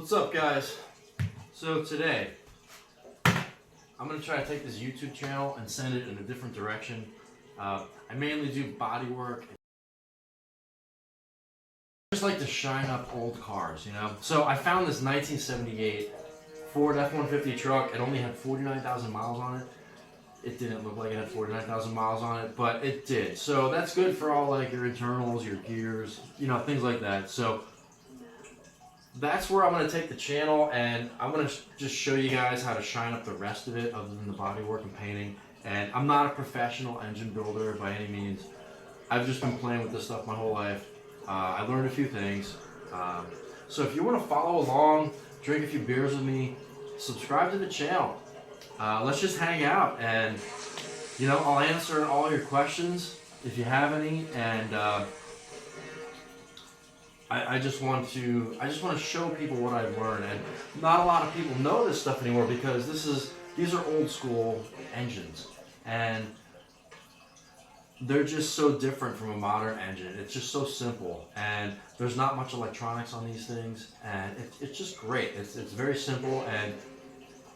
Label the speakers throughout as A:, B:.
A: What's up, guys? So today I'm gonna try to take this YouTube channel and send it in a different direction. I mainly do body work. I just like to shine up old cars, you know. So I found this 1978 Ford F150 truck. It only had 49,000 miles on it. It didn't look like it had 49,000 miles on it, but it did. So that's good for all like your internals, your gears, you know, things like that. So that's where I'm going to take the channel, and I'm going to just show you guys how to shine up the rest of it other than the body work and painting. And I'm not a professional engine builder by any means. I've just been playing with this stuff my whole life. I learned a few things. So if you want to follow along, drink a few beers with me, subscribe to the channel. Let's just hang out, and you know, I'll answer all your questions if you have any, and I just want to show people what I've learned. And not a lot of people know this stuff anymore because these are old school engines, and they're just so different from a modern engine. It's just so simple, and there's not much electronics on these things, and it's just great. It's very simple, and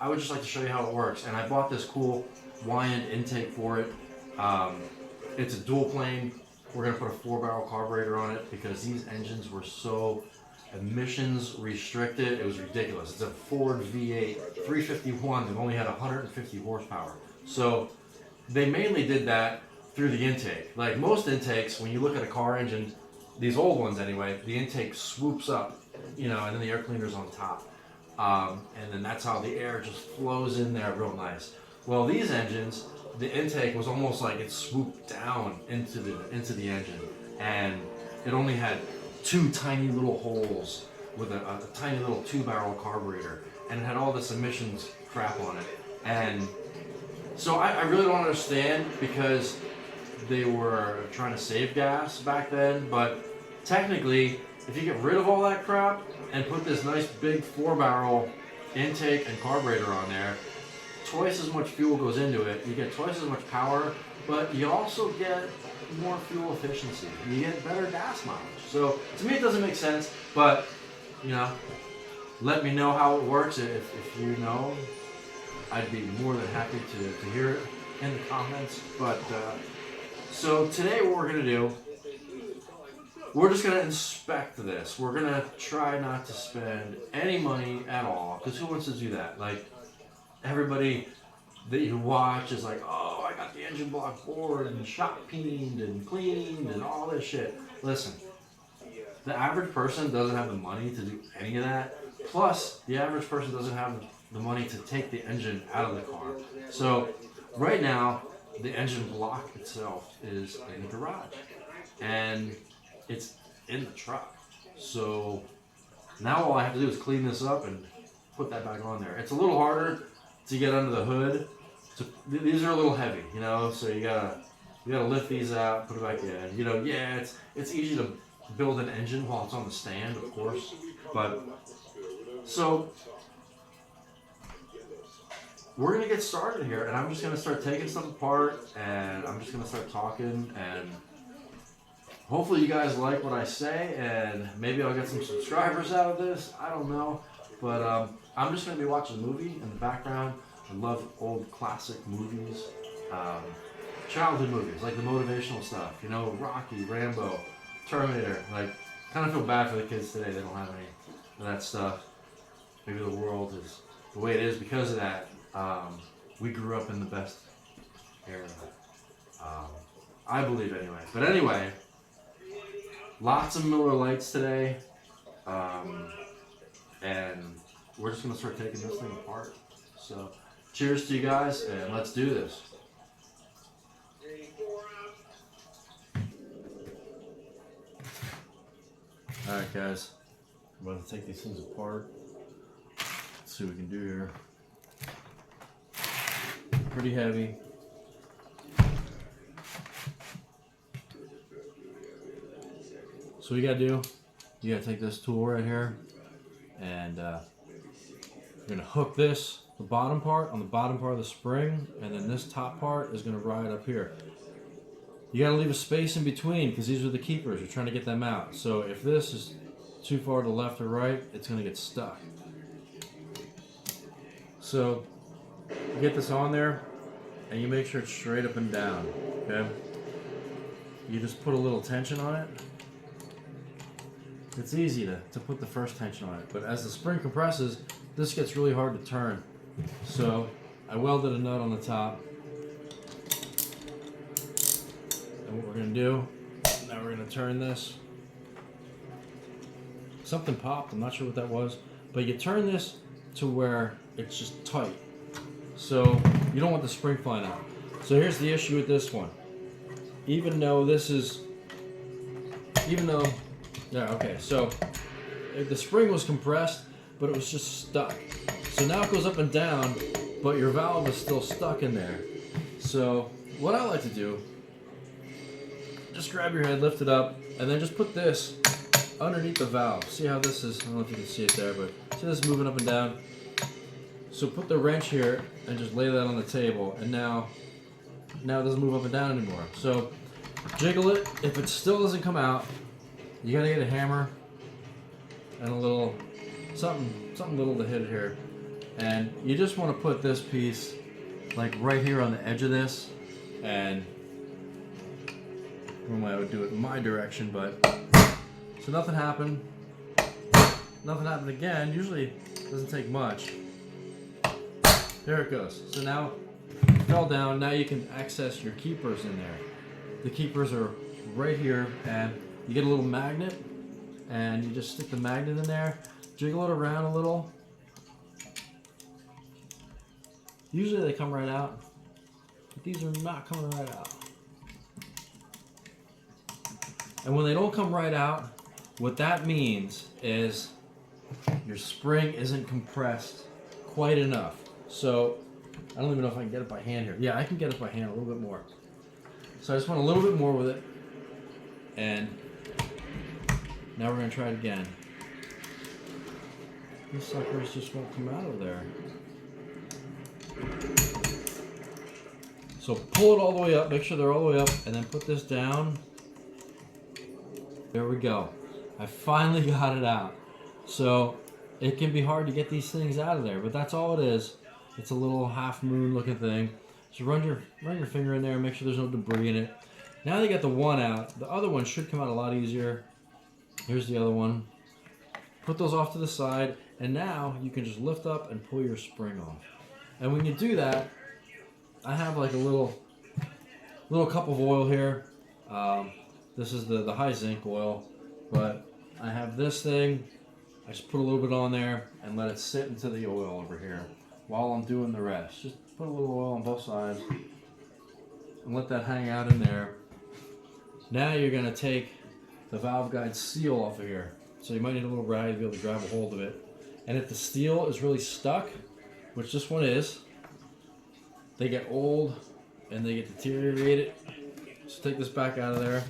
A: I would just like to show you how it works. And I bought this cool Weiand intake for it. It's a dual plane. We're going to put a 4-barrel carburetor on it because these engines were so emissions restricted. It was ridiculous. It's a Ford V8 351. They've only had 150 horsepower. So they mainly did that through the intake. Like most intakes, when you look at a car engine, these old ones anyway, the intake swoops up, you know, and then the air cleaner's on top. And then that's how the air just flows in there real nice. Well, these engines, the intake was almost like it swooped down into the engine, and it only had two tiny little holes with a tiny little 2-barrel carburetor, and it had all this emissions crap on it. And so I really don't understand, because they were trying to save gas back then, but technically, if you get rid of all that crap and put this nice big 4-barrel intake and carburetor on there, twice as much fuel goes into it. You get twice as much power, but you also get more fuel efficiency. You get better gas mileage. So to me, it doesn't make sense, but you know, let me know how it works. If you know, I'd be more than happy to hear it in the comments. But so today, what we're gonna do, we're just going to inspect this. We're going to try not to spend any money at all, because who wants to do that? Like, everybody that you watch is like, oh, I got the engine block board and shop peened and cleaned and all this shit. Listen, the average person doesn't have the money to do any of that. Plus, the average person doesn't have the money to take the engine out of the car. So, right now, the engine block itself is in the garage. And it's in the truck. So now all I have to do is clean this up and put that back on there. It's a little harder to get under the hood. These are a little heavy, you know, so you gotta lift these out, put it back in. You know, yeah, it's easy to build an engine while it's on the stand, of course. But so we're gonna get started here, and I'm just gonna start taking stuff apart, and I'm just gonna start talking, and hopefully you guys like what I say, and maybe I'll get some subscribers out of this. I don't know. But I'm just going to be watching a movie in the background. I love old classic movies. Childhood movies, like the motivational stuff. You know, Rocky, Rambo, Terminator. Like, kind of feel bad for the kids today. They don't have any of that stuff. Maybe the world is the way it is because of that. We grew up in the best era. I believe anyway. But anyway, lots of Miller Lights today, and we're just going to start taking this thing apart. So, cheers to you guys, and let's do this. Alright guys, I'm about to take these things apart. Let's see what we can do here. Pretty heavy. So what you gotta do, you gotta take this tool right here, and you're gonna hook this, the bottom part, on the bottom part of the spring, and then this top part is gonna ride up here. You gotta leave a space in between, because these are the keepers, you're trying to get them out. So if this is too far to the left or right, it's going to get stuck. So you get this on there and you make sure it's straight up and down. Okay? You just put a little tension on it. It's easy to put the first tension on it, but as the spring compresses, this gets really hard to turn. So I welded a nut on the top. And what we're going to do, now we're going to turn this. Something popped, I'm not sure what that was, but you turn this to where it's just tight. So you don't want the spring flying out. So here's the issue with this one. Even though, yeah, okay, so the spring was compressed, but it was just stuck. So now it goes up and down, but your valve is still stuck in there. So what I like to do, just grab your head, lift it up, and then just put this underneath the valve. See how this is, I don't know if you can see it there, but see this moving up and down? So put the wrench here and just lay that on the table, and now it doesn't move up and down anymore. So jiggle it. If it still doesn't come out, you gotta get a hammer and a little something little to hit it here. And you just want to put this piece like right here on the edge of this, and normally I would do it in my direction, but so nothing happened. Nothing happened again. Usually it doesn't take much. There it goes. So now it fell down. Now you can access your keepers in there. The keepers are right here, and you get a little magnet, and you just stick the magnet in there, jiggle it around a little. Usually they come right out, but these are not coming right out. And when they don't come right out, what that means is your spring isn't compressed quite enough. So I don't even know if I can get it by hand here. Yeah, I can get it by hand a little bit more. So I just want a little bit more with it. And now we're going to try it again. These suckers just won't come out of there. So pull it all the way up, make sure they're all the way up, and then put this down. There we go. I finally got it out. So it can be hard to get these things out of there, but that's all it is. It's a little half moon looking thing. So run your finger in there, make sure there's no debris in it. Now that you got the one out, the other one should come out a lot easier. Here's the other one. Put those off to the side, and now you can just lift up and pull your spring off. And when you do that, I have like a little cup of oil here. This is the high zinc oil, but I have this thing. I just put a little bit on there and let it sit into the oil over here while I'm doing the rest. Just put a little oil on both sides and let that hang out in there. Now you're going to take the valve guide seal off of here. So you might need a little rag to be able to grab a hold of it. And if the steel is really stuck, which this one is, they get old and they get deteriorated. So take this back out of there.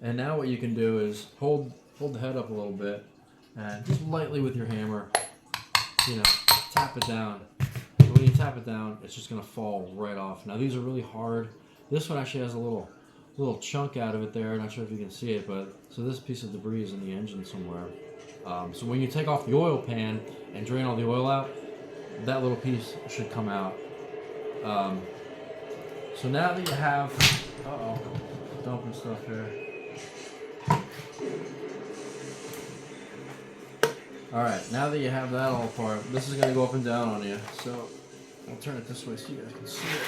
A: And now what you can do is hold the head up a little bit and just lightly with your hammer, tap it down. And when you tap it down, it's just going to fall right off. Now these are really hard. This one actually has a little chunk out of it there. Not sure if you can see it, but so this piece of debris is in the engine somewhere. So when you take off the oil pan and drain all the oil out, that little piece should come out. So now that you have, dumping stuff here. Alright, now that you have that all apart, this is going to go up and down on you. So I'll turn it this way so you guys can see it.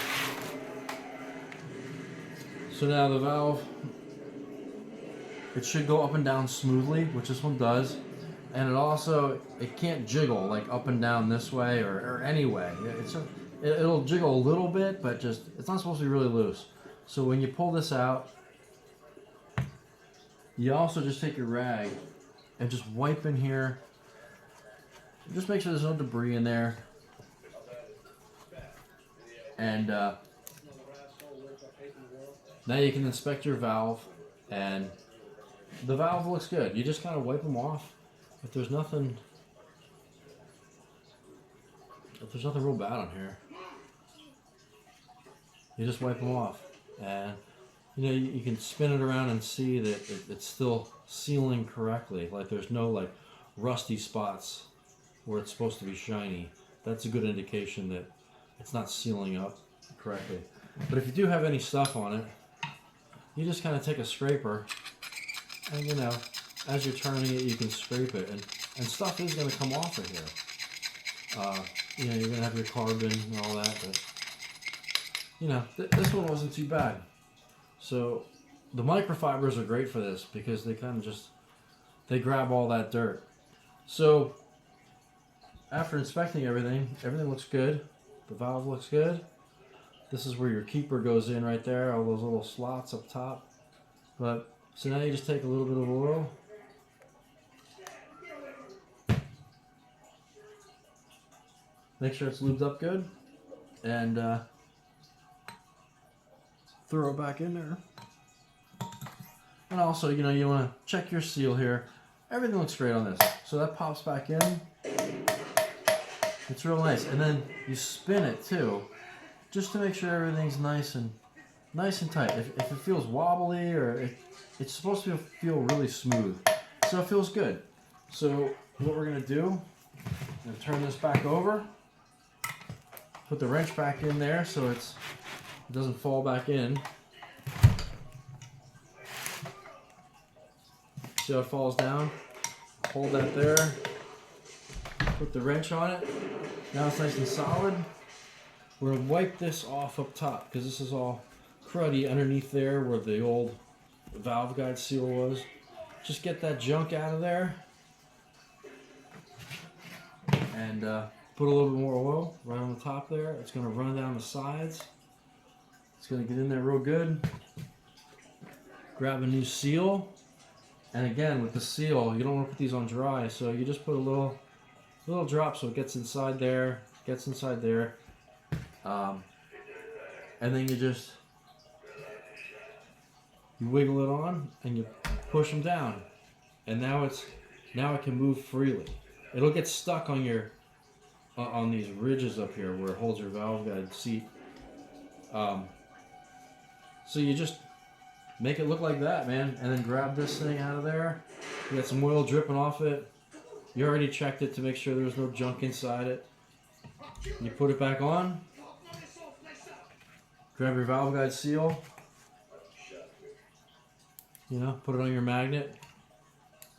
A: So now the valve, it should go up and down smoothly, which this one does. And it can't jiggle like up and down this way or any way. It'll jiggle a little bit, but it's not supposed to be really loose. So when you pull this out, you also just take your rag and just wipe in here. Just make sure there's no debris in there. And now you can inspect your valve, and the valve looks good. You just kind of wipe them off. If there's nothing real bad on here, you just wipe them off, and you know, you can spin it around and see that it's still sealing correctly. Like there's no like rusty spots where it's supposed to be shiny. That's a good indication that it's not sealing up correctly. But if you do have any stuff on it, you just kind of take a scraper and, you know, as you're turning it, you can scrape it, and stuff is going to come off of here. You know, you're going to have your carbon and all that, but, you know, this one wasn't too bad. So the microfibers are great for this because they kind of just, they grab all that dirt. So after inspecting everything, everything looks good. The valve looks good. This is where your keeper goes in right there, all those little slots up top. But so now you just take a little bit of oil. Make sure it's lubed up good, and throw it back in there. And also, you know, you want to check your seal here. Everything looks great on this. So that pops back in. It's real nice. And then you spin it too, just to make sure everything's nice and tight. If it feels wobbly, or it's supposed to feel really smooth. So it feels good. So what we're gonna do, I'm gonna turn this back over, put the wrench back in there so it doesn't fall back in. See how it falls down? Hold that there. Put the wrench on it. Now it's nice and solid. We're going to wipe this off up top because this is all cruddy underneath there where the old valve guide seal was. Just get that junk out of there. And put a little bit more oil right on the top there. It's going to run down the sides. It's going to get in there real good. Grab a new seal. And again, with the seal, you don't want to put these on dry, so you just put a little drop so it gets inside there, and then you wiggle it on and you push them down, and now it can move freely. It'll get stuck on your on these ridges up here where it holds your valve guide seat. So you just make it look like that, man, and then grab this thing out of there. You got some oil dripping off it. You already checked it to make sure there's no junk inside it. You put it back on. Grab your valve guide seal. You know, put it on your magnet,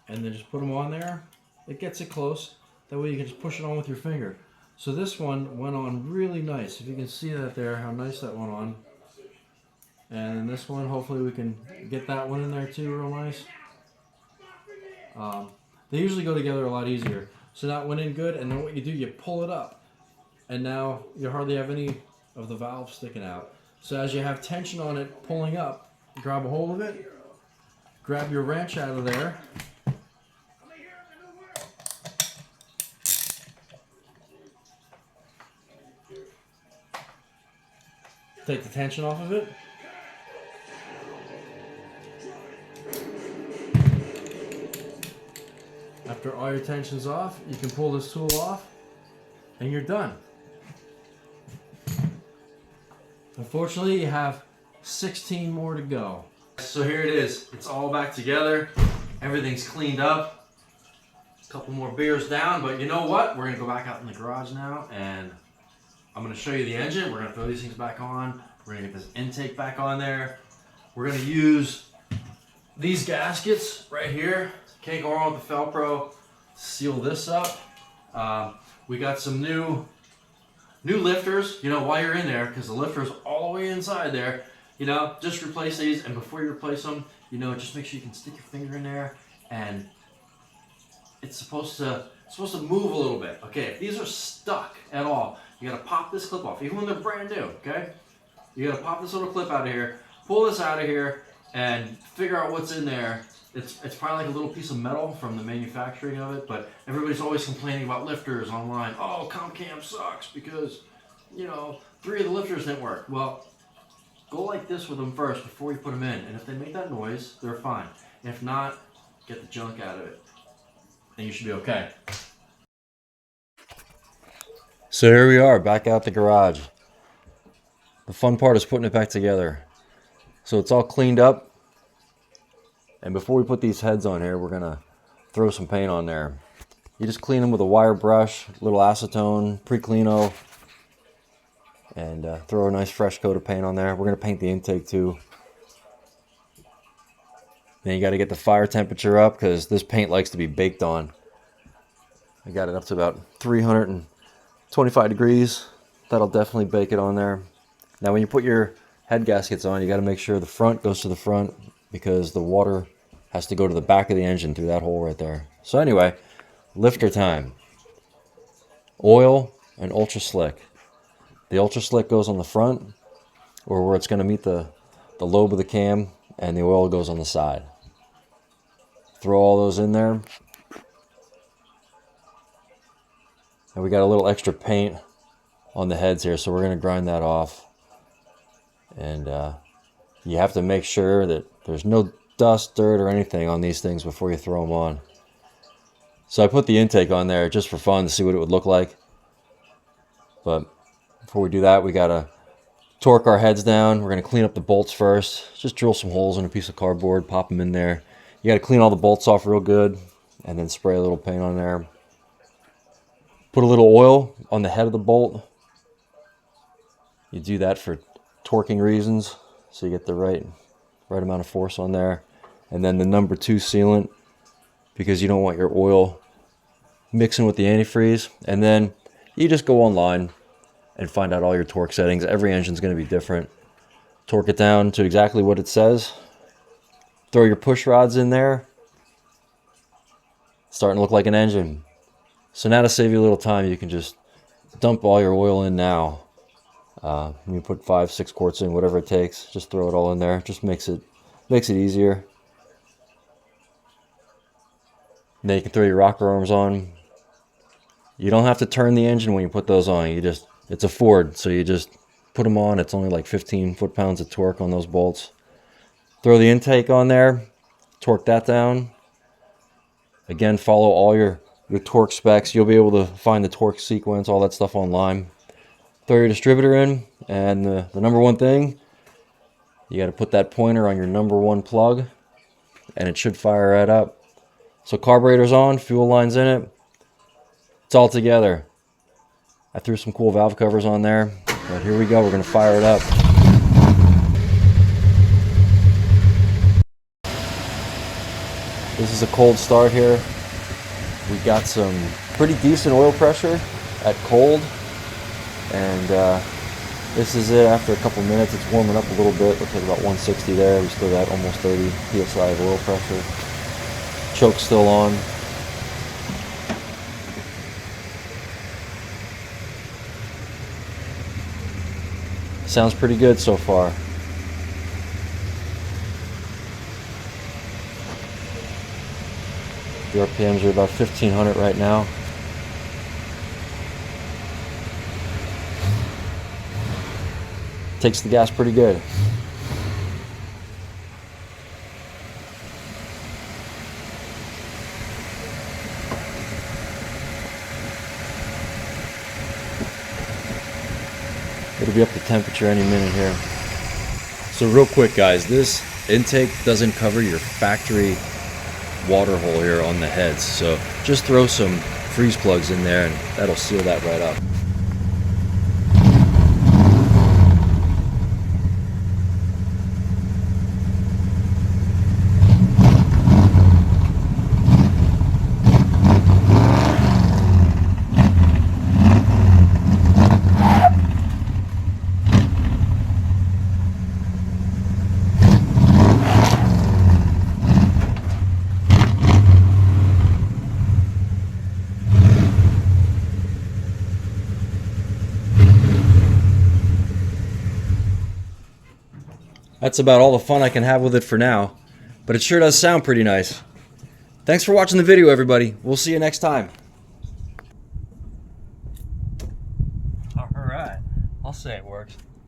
A: and then just put them on there. It gets it close. That way you can just push it on with your finger. So this one went on really nice. If you can see that there, how nice that went on. And this one, hopefully we can get that one in there too, real nice. They usually go together a lot easier. So that went in good, and then what you do, you pull it up. And now you hardly have any of the valve sticking out. So as you have tension on it pulling up, grab a hold of it, grab your wrench out of there. Take the tension off of it. After all your tension's off, you can pull this tool off and you're done. Unfortunately, you have 16 more to go. So here it is. It's all back together. Everything's cleaned up. A couple more beers down, but you know what? We're gonna go back out in the garage now and I'm gonna show you the engine. We're gonna throw these things back on. We're gonna get this intake back on there. We're gonna use these gaskets right here. Can't go wrong with the Velcro. Seal this up. We got some new lifters, you know, while you're in there, because the lifter's all the way inside there. You know, just replace these, and before you replace them, you know, just make sure you can stick your finger in there, and it's supposed to move a little bit. Okay, if these are stuck at all, you gotta pop this clip off, even when they're brand new, okay? You gotta pop this little clip out of here, pull this out of here, and figure out what's in there. It's probably like a little piece of metal from the manufacturing of it, but everybody's always complaining about lifters online. Oh, ComCam sucks because, you know, 3 of the lifters didn't work. Well, go like this with them first before you put them in, and if they make that noise, they're fine. If not, get the junk out of it, and you should be okay. So here we are, back out the garage. The fun part is putting it back together.
B: So it's all cleaned up. And before we put these heads on here, we're gonna throw some paint on there. You just clean them with a wire brush, a little acetone, pre-cleano, and throw a nice fresh coat of paint on there. We're gonna paint the intake too. Then you gotta get the fire temperature up because this paint likes to be baked on. I got it up to about 325 degrees. That'll definitely bake it on there. Now when you put your head gaskets on, you gotta make sure the front goes to the front because the water has to go to the back of the engine through that hole right there. So anyway, lifter time. Oil and ultra slick. The ultra slick goes on the front, or where it's going to meet the lobe of the cam, and the oil goes on the side. Throw all those in there. And we got a little extra paint on the heads here, so we're going to grind that off. And you have to make sure that there's no dust, dirt, or anything on these things before you throw them on. So I put the intake on there just for fun to see what it would look like. But before we do that, we gotta torque our heads down. We're gonna clean up the bolts first. Just drill some holes in a piece of cardboard, pop them in there. You gotta clean all the bolts off real good and then spray a little paint on there. Put a little oil on the head of the bolt. You do that for torquing reasons, so you get the right amount of force on there. And then the number 2 sealant, because you don't want your oil mixing with the antifreeze. And then you just go online and find out all your torque settings. Every engine's going to be different. Torque it down to exactly what it says. Throw your push rods in there. Starting to look like an engine. So now to save you a little time, you can just dump all your oil in now. You put 5-6 quarts in, whatever it takes. Just throw it all in there. Just makes it easier. And then you can throw your rocker arms on. You don't have to turn the engine when you put those on. It's a Ford, so you just put them on. It's only like 15 foot-pounds of torque on those bolts. Throw the intake on there. Torque that down. Again, follow all your torque specs. You'll be able to find the torque sequence, all that stuff online. Throw your distributor in, and the number one thing, you got to put that pointer on your number 1 plug, and it should fire right up. So carburetor's on, fuel line's in it. It's all together. I threw some cool valve covers on there, but here we go. We're going to fire it up. This is a cold start here. We got some pretty decent oil pressure at cold, and this is it. After a couple minutes, it's warming up a little bit. Looks like about 160 there. We still got almost 30 psi of oil pressure. Choke's still on. Sounds pretty good so far. The RPMs are about 1500 right now. Takes the gas pretty good. It'll be up to temperature any minute here. So real quick guys, this intake doesn't cover your factory water hole here on the heads. So just throw some freeze plugs in there and that'll seal that right up. That's about all the fun I can have with it for now, but it sure does sound pretty nice. Thanks for watching the video, everybody. We'll see you next time.
A: All right, I'll say it works.